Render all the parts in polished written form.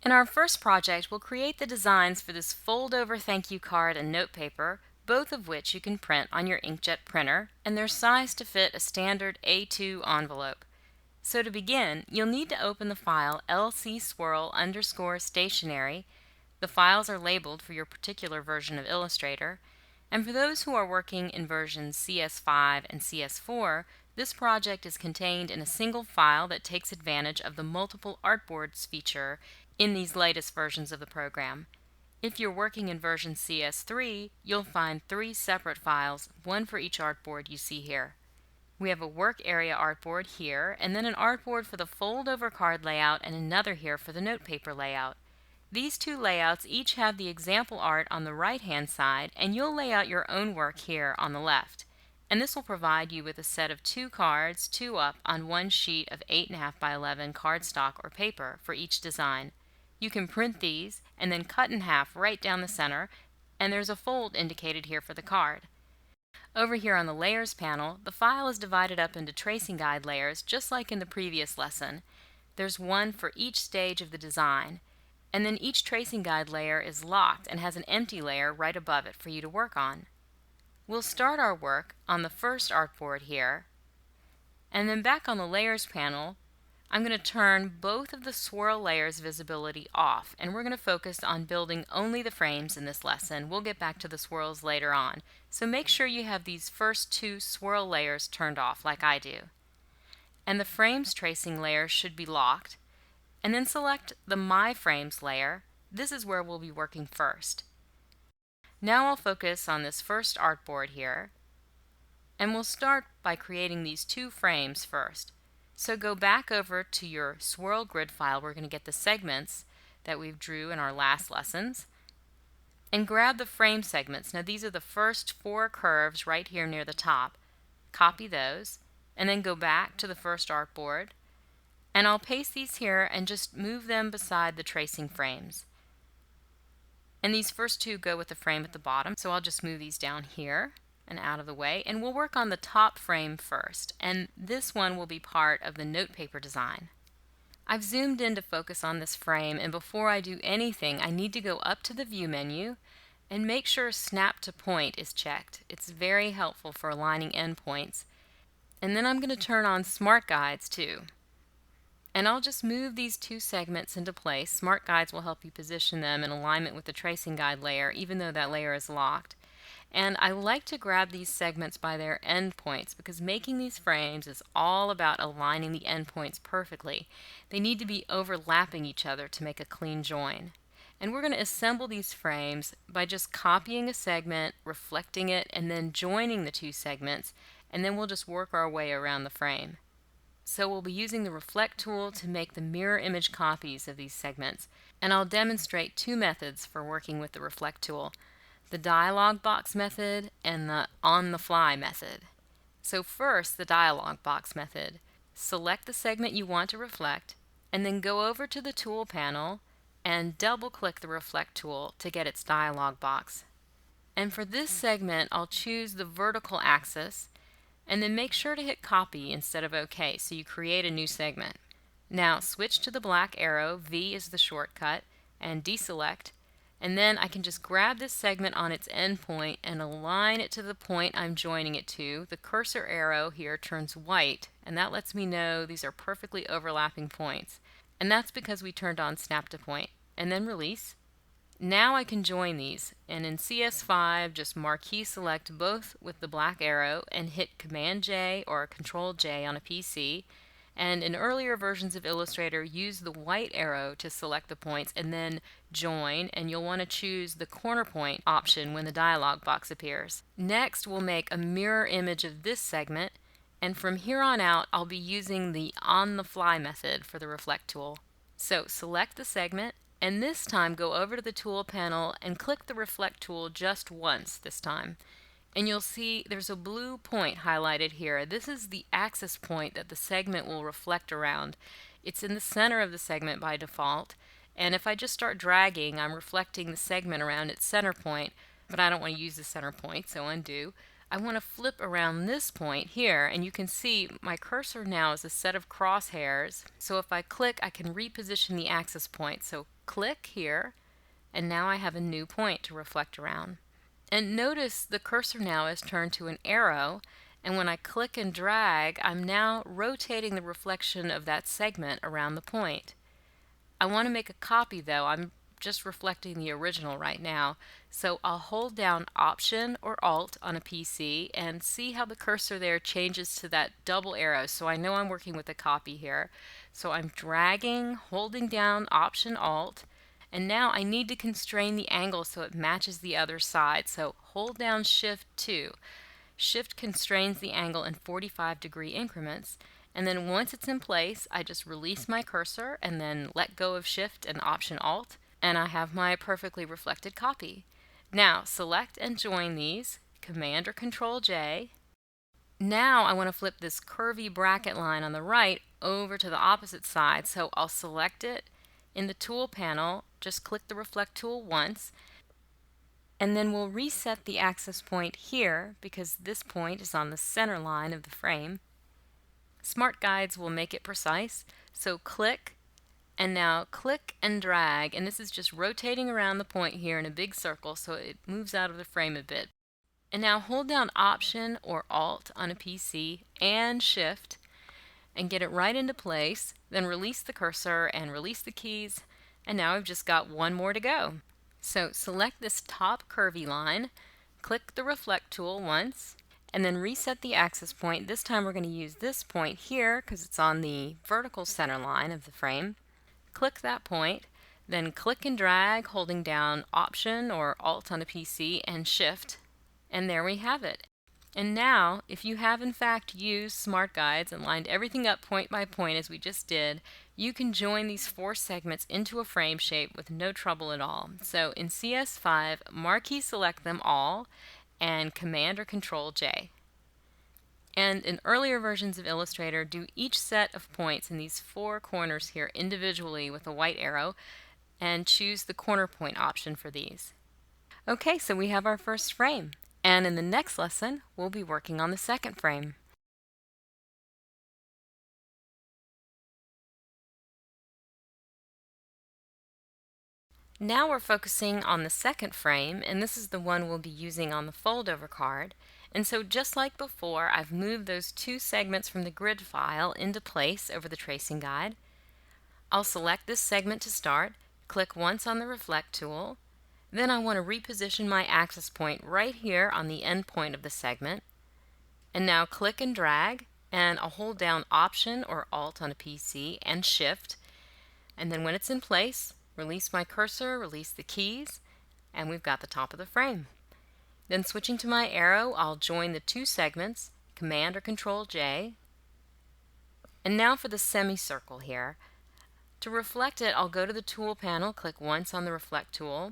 In our first project, we'll create the designs for this fold-over thank you card and note paper, both of which you can print on your inkjet printer, and they're sized to fit a standard A2 envelope. So to begin, you'll need to open the file lcswirl_stationery. The files are labeled for your particular version of Illustrator, and for those who are working in versions CS5 and CS4, this project is contained in a single file that takes advantage of the multiple artboards feature in these latest versions of the program. If you're working in version CS3, you'll find 3 separate files, one for each artboard you see here. We have a work area artboard here, and then an artboard for the fold-over card layout and another here for the notepaper layout. These two layouts each have the example art on the right-hand side, and you'll lay out your own work here on the left. And this will provide you with a set of 2 cards, 2 up, on one sheet of 8.5 by 11 cardstock or paper for each design. You can print these and then cut in half right down the center, and there's a fold indicated here for the card. Over here on the Layers panel, the file is divided up into tracing guide layers just like in the previous lesson. There's one for each stage of the design, and then each tracing guide layer is locked and has an empty layer right above it for you to work on. We'll start our work on the first artboard here, and then back on the Layers panel, I'm going to turn both of the swirl layers visibility off, and we're going to focus on building only the frames in this lesson. We'll get back to the swirls later on. So make sure you have these first 2 swirl layers turned off like I do. And the frames tracing layer should be locked. And then select the My Frames layer. This is where we'll be working first. Now I'll focus on this first artboard here, and we'll start by creating these 2 frames first. So go back over to your swirl grid file. We're going to get the segments that we've drew in our last lessons, and grab the frame segments. Now these are the first 4 curves right here near the top. Copy those, and then go back to the first artboard, and I'll paste these here and just move them beside the tracing frames. And these first 2 go with the frame at the bottom, so I'll just move these down here and out of the way, and we'll work on the top frame first, and this one will be part of the notepaper design. I've zoomed in to focus on this frame, and before I do anything I need to go up to the View menu and make sure Snap to Point is checked. It's very helpful for aligning endpoints. And then I'm going to turn on Smart Guides too. And I'll just move these 2 segments into place. Smart Guides will help you position them in alignment with the tracing guide layer, even though that layer is locked. And I like to grab these segments by their endpoints because making these frames is all about aligning the endpoints perfectly. They need to be overlapping each other to make a clean join. And we're going to assemble these frames by just copying a segment, reflecting it, and then joining the 2 segments, and then we'll just work our way around the frame. So we'll be using the Reflect tool to make the mirror image copies of these segments, and I'll demonstrate 2 methods for working with the Reflect tool: the dialog box method and the on-the-fly method. So first, the dialog box method. Select the segment you want to reflect, and then go over to the tool panel and double-click the Reflect tool to get its dialog box. And for this segment, I'll choose the vertical axis, and then make sure to hit Copy instead of OK so you create a new segment. Now switch to the black arrow, V is the shortcut, and deselect, and then I can just grab this segment on its endpoint and align it to the point I'm joining it to. The cursor arrow here turns white, and that lets me know these are perfectly overlapping points. And that's because we turned on Snap to Point. And then release. Now I can join these, and in CS5 just marquee select both with the black arrow and hit Command J or Control J on a PC. And in earlier versions of Illustrator, use the white arrow to select the points and then join, and you'll want to choose the corner point option when the dialog box appears. Next, we'll make a mirror image of this segment, and from here on out I'll be using the on-the-fly method for the Reflect tool. So select the segment, and this time go over to the tool panel and click the Reflect tool just once this time. And you'll see there's a blue point highlighted here. This is the axis point that the segment will reflect around. It's in the center of the segment by default, and if I just start dragging, I'm reflecting the segment around its center point, but I don't want to use the center point, so undo. I want to flip around this point here, and you can see my cursor now is a set of crosshairs, so if I click I can reposition the axis point. So click here, and now I have a new point to reflect around. And notice the cursor now is turned to an arrow, and when I click and drag, I'm now rotating the reflection of that segment around the point. I want to make a copy though. I'm just reflecting the original right now. So I'll hold down Option or Alt on a PC and see how the cursor there changes to that double arrow. So I know I'm working with a copy here. So I'm dragging, holding down Option Alt, and now I need to constrain the angle so it matches the other side. So hold down Shift 2. Shift constrains the angle in 45-degree increments. And then once it's in place, I just release my cursor and then let go of Shift and Option Alt, and I have my perfectly reflected copy. Now select and join these, Command or Control J. Now I want to flip this curvy bracket line on the right over to the opposite side, so I'll select it. In the tool panel, just click the Reflect tool once, and then we'll reset the axis point here because this point is on the center line of the frame. Smart Guides will make it precise, so click, and now click and drag, and this is just rotating around the point here in a big circle so it moves out of the frame a bit. And now hold down Option or Alt on a PC and Shift and get it right into place, then release the cursor and release the keys, and now I've just got one more to go. So select this top curvy line, click the Reflect tool once, and then reset the axis point. This time we're going to use this point here because it's on the vertical center line of the frame. Click that point, then click and drag holding down Option or Alt on a PC and Shift, and there we have it. And now, if you have in fact used Smart Guides and lined everything up point by point as we just did, you can join these four segments into a frame shape with no trouble at all. So in CS5, marquee select them all and Command or Control J. And in earlier versions of Illustrator, do each set of points in these four corners here individually with a white arrow and choose the corner point option for these. Okay, so we have our first frame. And in the next lesson, we'll be working on the second frame. Now we're focusing on the second frame, and this is the one we'll be using on the fold-over card. And so just like before, I've moved those two segments from the grid file into place over the tracing guide. I'll select this segment to start, click once on the Reflect tool. Then I want to reposition my axis point right here on the end point of the segment. And now click and drag, and I'll hold down Option or Alt on a PC and Shift. And then when it's in place, release my cursor, release the keys, and we've got the top of the frame. Then switching to my arrow, I'll join the two segments, Command or Control J. And now for the semicircle here. To reflect it, I'll go to the tool panel, click once on the Reflect tool,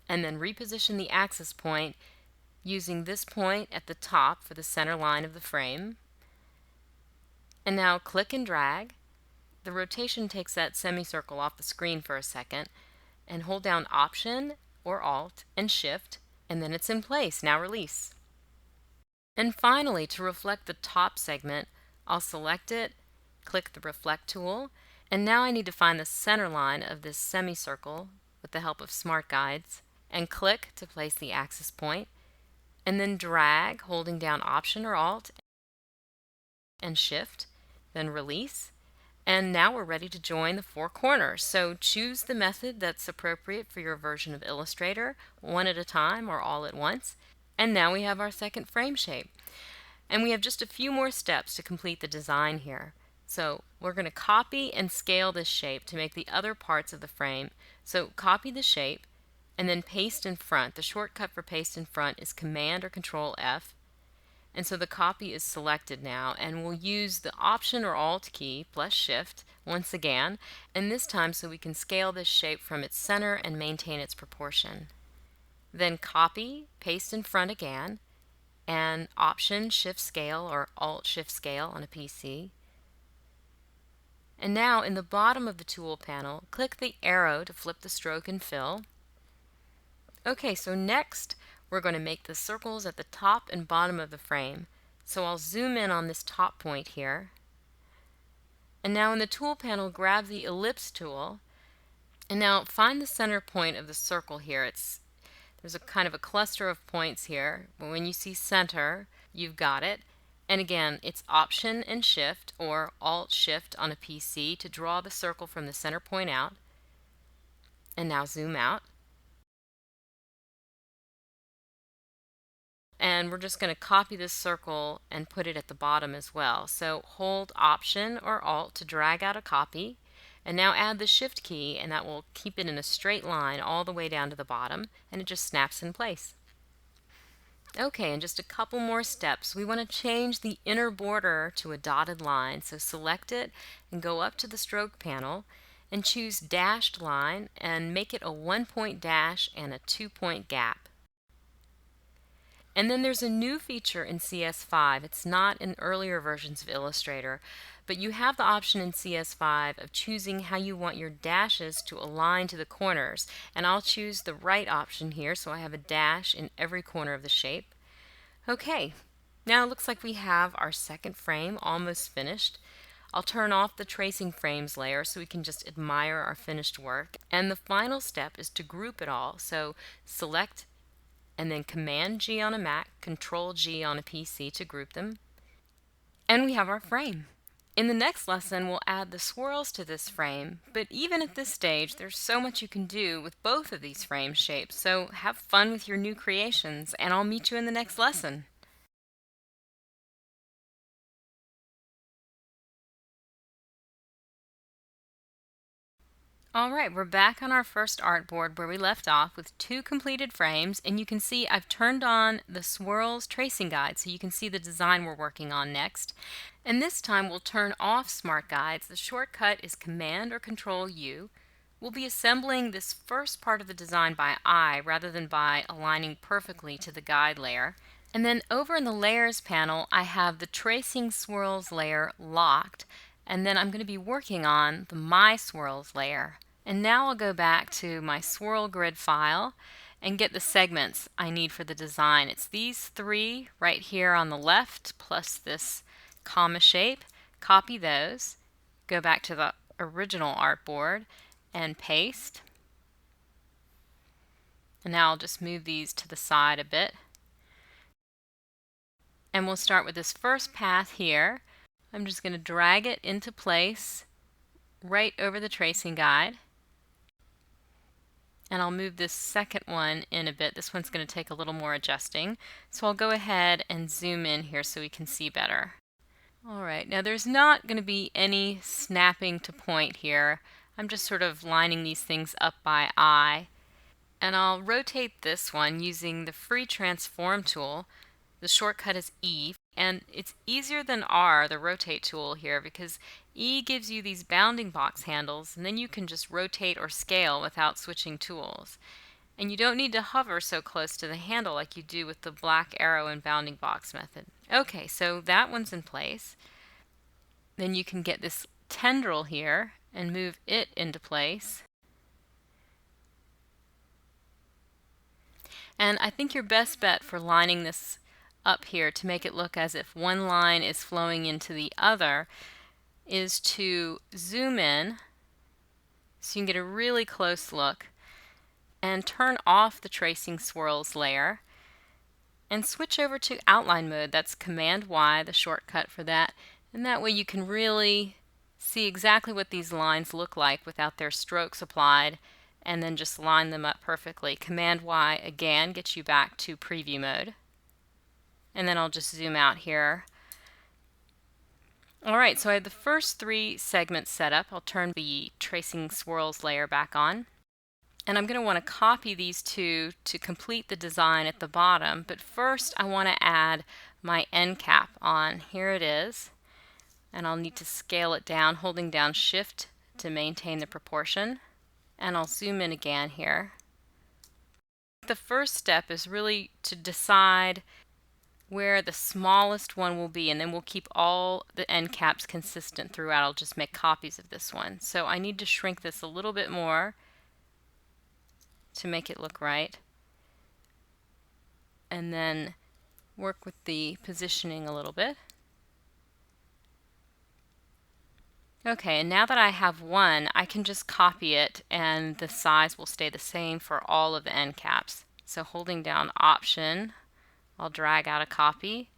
and then reposition the axis point using this point at the top for the center line of the frame. And now click and drag. The rotation takes that semicircle off the screen for a second, and hold down Option or Alt and Shift, and then it's in place. Now release. And finally, to reflect the top segment, I'll select it, click the Reflect tool, and now I need to find the center line of this semicircle with the help of Smart Guides, and click to place the axis point, and then drag holding down Option or Alt and Shift, then release. And now we're ready to join the four corners. So choose the method that's appropriate for your version of Illustrator, one at a time or all at once. And now we have our second frame shape. And we have just a few more steps to complete the design here. So we're going to copy and scale this shape to make the other parts of the frame. So copy the shape and then paste in front. The shortcut for paste in front is Command or Control F. And so the copy is selected now, and we'll use the Option or Alt key plus Shift once again, and this time so we can scale this shape from its center and maintain its proportion. Then copy, paste in front again, and Option Shift Scale or Alt Shift Scale on a PC. And now in the bottom of the tool panel, click the arrow to flip the stroke and fill. Okay, so next we're going to make the circles at the top and bottom of the frame. So I'll zoom in on this top point here. And now in the tool panel, grab the Ellipse tool And now find the center point of the circle here. There's a kind of a cluster of points here. When you see center, you've got it. And again, it's Option and Shift or Alt Shift on a PC to draw the circle from the center point out. And now zoom out. And we're just going to copy this circle and put it at the bottom as well. So hold Option or Alt to drag out a copy. And now add the Shift key, and that will keep it in a straight line all the way down to the bottom, and it just snaps in place. Okay, and just a couple more steps. We want to change the inner border to a dotted line. So select it and go up to the stroke panel and choose dashed line and make it a 1-point dash and a 2-point gap. And then there's a new feature in CS5. It's not in earlier versions of Illustrator, but you have the option in CS5 of choosing how you want your dashes to align to the corners. And I'll choose the right option here, so I have a dash in every corner of the shape. Okay, now it looks like we have our second frame almost finished. I'll turn off the tracing frames layer so we can just admire our finished work. And the final step is to group it all. So select and then Command G on a Mac, Control G on a PC to group them. And we have our frame. In the next lesson, we'll add the swirls to this frame, but even at this stage, there's so much you can do with both of these frame shapes, so have fun with your new creations, and I'll meet you in the next lesson. Alright, we're back on our first artboard where we left off with 2 completed frames, and you can see I've turned on the Swirls tracing guide so you can see the design we're working on next. And this time we'll turn off Smart Guides. The shortcut is Command or Control U. We'll be assembling this first part of the design by eye rather than by aligning perfectly to the guide layer. And then over in the Layers panel, I have the Tracing Swirls layer locked, and then I'm going to be working on the My Swirls layer. And now I'll go back to my Swirl Grid file and get the segments I need for the design. It's these 3 right here on the left, plus this comma shape. Copy those, go back to the original artboard, and paste. And now I'll just move these to the side a bit. And we'll start with this first path here. I'm just going to drag it into place right over the tracing guide. And I'll move this second one in a bit. This one's going to take a little more adjusting. So I'll go ahead and zoom in here so we can see better. Alright, now there's not going to be any snapping to point here. I'm just sort of lining these things up by eye. And I'll rotate this one using the free transform tool. The shortcut is E, and it's easier than R, the rotate tool here, because E gives you these bounding box handles, and then you can just rotate or scale without switching tools. And you don't need to hover so close to the handle like you do with the black arrow and bounding box method. Okay, so that one's in place. Then you can get this tendril here and move it into place. And I think your best bet for lining this up here to make it look as if one line is flowing into the other is to zoom in so you can get a really close look and turn off the tracing swirls layer and switch over to outline mode. That's Command Y, the shortcut for that, and that way you can really see exactly what these lines look like without their strokes applied, and then just line them up perfectly. Command Y again gets you back to preview mode. And then I'll just zoom out here. Alright, so I have the first 3 segments set up. I'll turn the tracing swirls layer back on. And I'm going to want to copy these 2 to complete the design at the bottom. But first I want to add my end cap on. Here it is. And I'll need to scale it down, holding down Shift to maintain the proportion. And I'll zoom in again here. The first step is really to decide where the smallest one will be, and then we'll keep all the end caps consistent throughout. I'll just make copies of this one. So I need to shrink this a little bit more to make it look right, and then work with the positioning a little bit. Okay, and now that I have one, I can just copy it and the size will stay the same for all of the end caps. So holding down Option, I'll drag out a copy.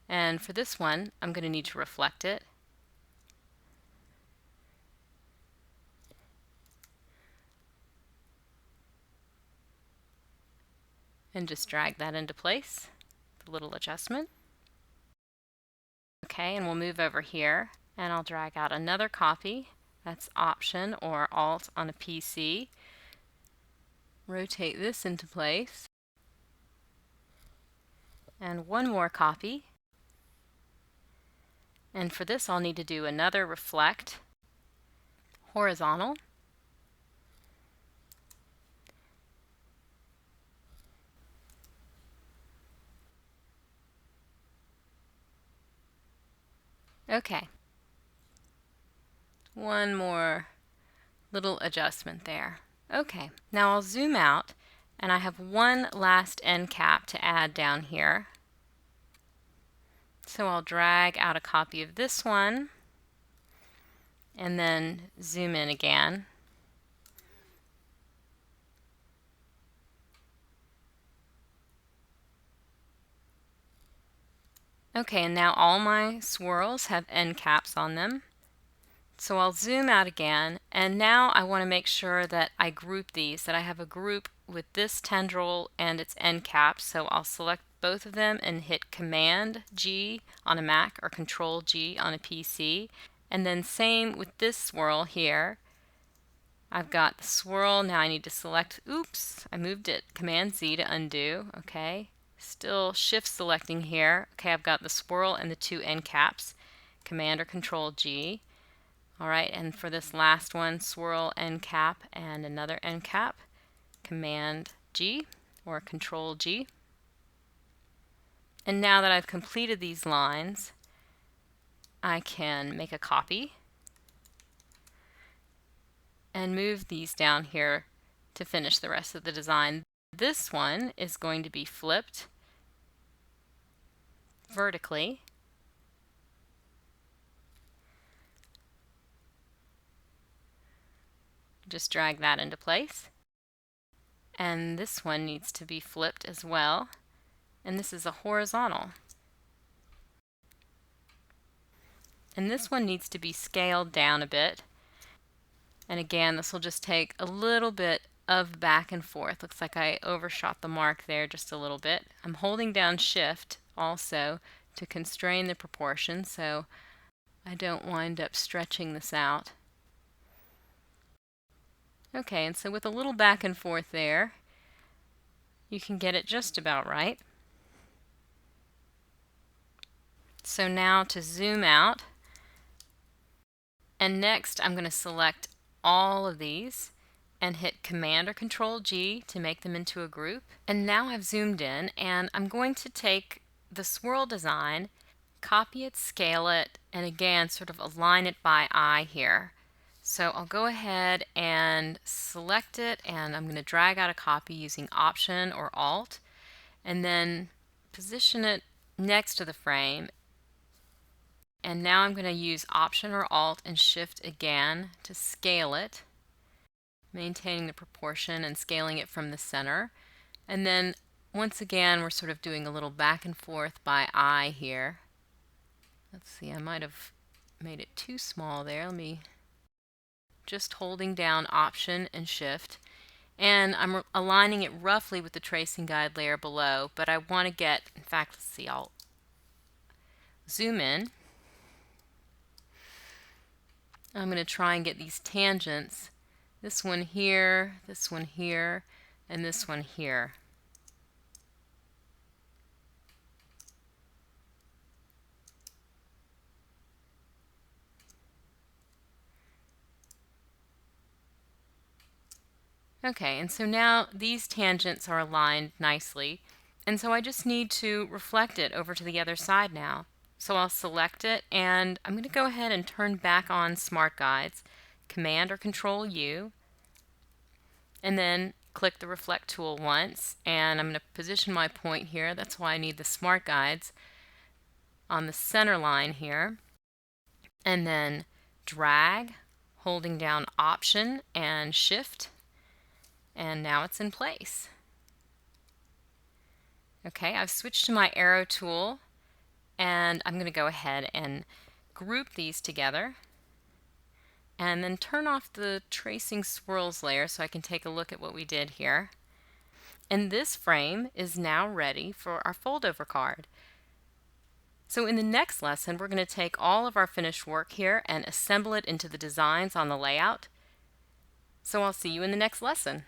And for this one, I'm going to need to reflect it. And just drag that into place, the little adjustment. Okay, and we'll move over here and I'll drag out another copy. That's Option or Alt on a PC. Rotate this into place. And one more copy. And for this I'll need to do another reflect horizontal. Okay. One more little adjustment there. Okay, now I'll zoom out and I have one last end cap to add down here. So I'll drag out a copy of this one and then zoom in again. Okay, and now all my swirls have end caps on them. So I'll zoom out again, and now I want to make sure that I group these, that I have a group with this tendril and its end cap. So I'll select both of them and hit Command G on a Mac or Control G on a PC. And then same with this swirl here. I've got the swirl, now I need to select, oops, I moved it, Command Z to undo, okay. Still shift selecting here. Okay, I've got the swirl and the two end caps, Command or Control G. All right, and for this last one, swirl end cap and another end cap, Command G or Control G. And now that I've completed these lines, I can make a copy and move these down here to finish the rest of the design. This one is going to be flipped vertically. Just drag that into place. And this one needs to be flipped as well. And this is a horizontal. And this one needs to be scaled down a bit. And again, this will just take a little bit of back and forth. Looks like I overshot the mark there just a little bit. I'm holding down Shift also to constrain the proportion so I don't wind up stretching this out. Okay, and so with a little back and forth there, you can get it just about right. So now to zoom out, and next I'm going to select all of these and hit Command or Control G to make them into a group. And now I've zoomed in and I'm going to take the swirl design, copy it, scale it, and again sort of align it by eye here. So I'll go ahead and select it and I'm going to drag out a copy using Option or Alt and then position it next to the frame. And now I'm going to use Option or Alt and Shift again to scale it, maintaining the proportion and scaling it from the center. And then once again we're sort of doing a little back and forth by eye here. Let's see, I might have made it too small there. Let me just holding down Option and Shift. And I'm aligning it roughly with the tracing guide layer below, but I want to get, in fact, let's see, I'll zoom in. I'm going to try and get these tangents, this one here, and this one here. Okay, and so now these tangents are aligned nicely, and so I just need to reflect it over to the other side now. So I'll select it, and I'm going to go ahead and turn back on Smart Guides, Command or Control U, and then click the Reflect tool once, and I'm going to position my point here. That's why I need the Smart Guides on the center line here, and then drag, holding down Option and Shift, and now it's in place. Okay, I've switched to my arrow tool, and I'm going to go ahead and group these together and then turn off the tracing swirls layer so I can take a look at what we did here. And this frame is now ready for our fold over card. So in the next lesson, we're going to take all of our finished work here and assemble it into the designs on the layout. So I'll see you in the next lesson.